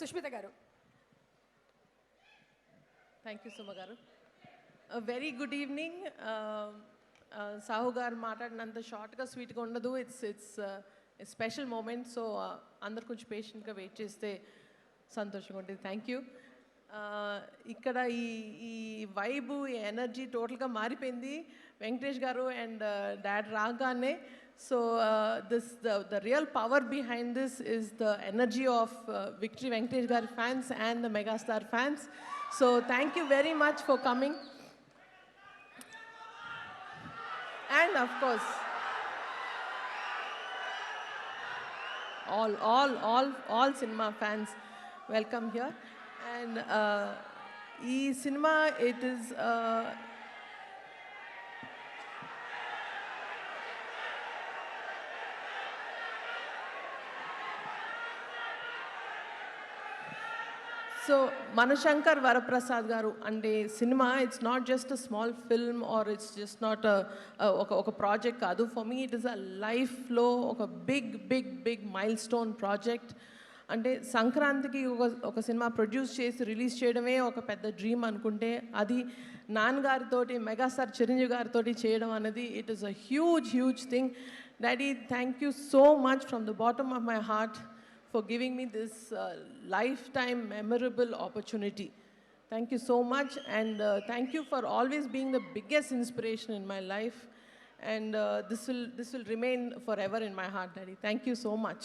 సుష్మిత గారు. Thank you Suma గారు. Very good evening. Sahu గారు మాట్లాడినంత షార్ట్గా స్వీట్గా ఉండదు. It's special moment. సో అందరు కొంచెం పేషెంట్గా వెయిట్ చేస్తే సంతోషంగా ఉంటుంది. Thank you. ఇక్కడ ఈ వైబు, ఈ ఎనర్జీ టోటల్గా మారిపోయింది వెంకటేష్ గారు అండ్ డాడ్ రాగానే. So the real power behind this is the energy of Victory Venkatesh Garu fans and the Megastar fans. So thank you very much for coming. And of course, all cinema fans, welcome here. And cinema, it is so Manashankar Varaprasad గారు అంటే cinema it's not just a small film or it's just not ఒక project కాదు. For me it is a లైఫ్లో ఒక big mile stone project. అంటే సంక్రాంతికి ఒక cinema produce చేసి రిలీజ్ చేయడమే ఒక పెద్ద డ్రీమ్ అనుకుంటే, అది నాన్నగారితోటి మెగాస్టార్ చిరంజీవి గారితో చేయడం అనేది it is a huge thing. Daddy, thank you so much from the bottom of my heart for giving me this lifetime memorable opportunity. Thank you so much, and thank you for always being the biggest inspiration in my life, and this will remain forever in my heart, Daddy. Thank you so much.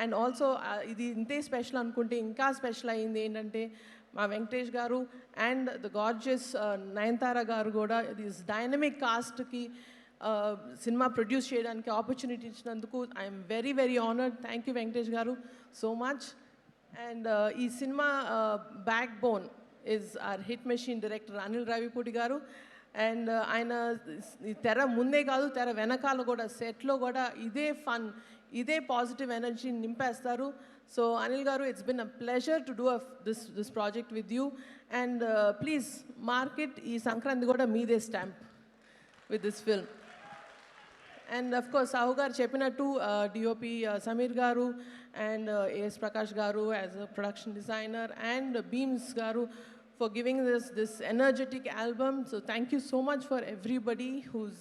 And also idi inte special anukunte inka special ayindi endante మా వెంకటేష్ గారు and the gorgeous Nayanthara గారు కూడా this dynamic cast ki సినిమా produce చేయడానికి opportunity ఇచ్చినందుకు I'm very honoured. Thank you Venkatesh గారు so much. And ఈ సినిమా backbone is our hit machine director Anil Ravipudi గారు. అండ్ ఆయన తెర ముందే కాదు, తెర వెనకాల కూడా, సెట్లో కూడా ఇదే ఫన్, ఇదే పాజిటివ్ ఎనర్జీ నింపేస్తారు. సో అనిల్ గారు, it's been a pleasure to do this project with you. And please market ఈ సంక్రాంతి కూడా మీదే stamp with this film. And of course, Sahu garu cheppinattu DOP Samir garu and AS Prakash garu as a production designer, and Beams garu for giving this energetic album. So thank you so much for everybody who's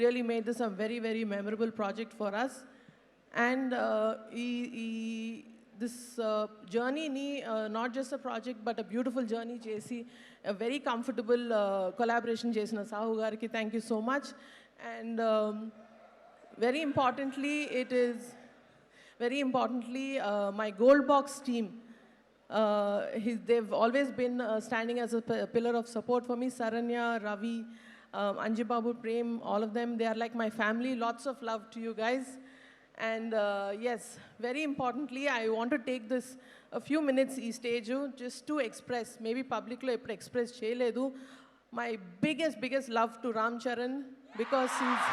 really made this a very memorable project for us. And this journey ni not just a project but a beautiful journey chesi, a very comfortable collaboration chesina Sahu gariki thank you so much. And very importantly, my Gold Box team, they've always been standing as a pillar of support for me. Saranya, Ravi, Anjibabu, Prem, all of them, they are like my family. Lots of love to you guys. And yes, very importantly, I want to take this a few minutes e stage just to express, maybe public lo eppudu express cheyaledu, my biggest love to Ram Charan, because he's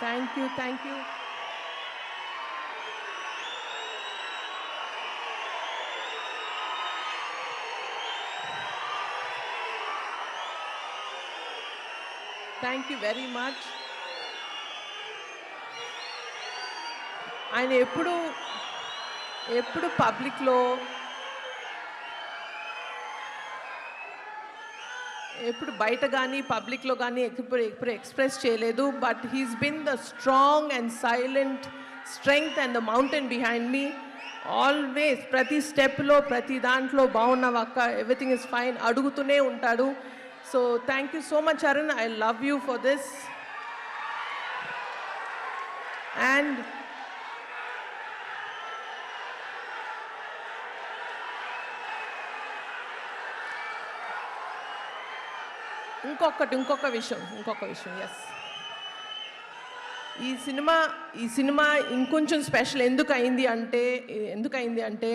Thank you. Thank you very much. ఆయన ఎప్పుడు పబ్లిక్లో ఎప్పుడు బయట కానీ పబ్లిక్లో కానీ ఎప్పుడు express చేయలేదు. But he's been the strong and silent strength and the mountain behind me. Always ప్రతి స్టెప్లో, ప్రతి దాంట్లో బాగున్నావక్క, ఎవ్రీథింగ్ ఇస్ ఫైన్ అడుగుతూనే ఉంటాడు. So thank you so much Charan, I love you for this. And ఇంకొక విషయం ఎస్, ఈ సినిమా ఇంకొంచెం స్పెషల్ ఎందుకు అయింది అంటే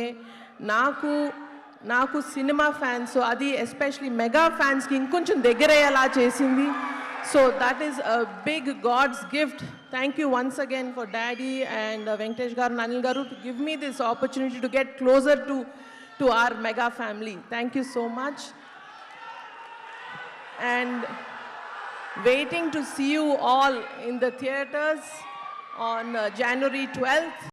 నాకు సినిమా ఫ్యాన్స్, అది ఎస్పెషలీ మెగా ఫ్యాన్స్కి ఇంకొంచెం దగ్గరయ్యేలా చేసింది So that is a big God's gift. Thank you once again for Daddy and Venkatesh garu, Anil garu to give me this opportunity to get closer to our mega family. Thank you so much. And waiting to see you all in the theaters on January 12th.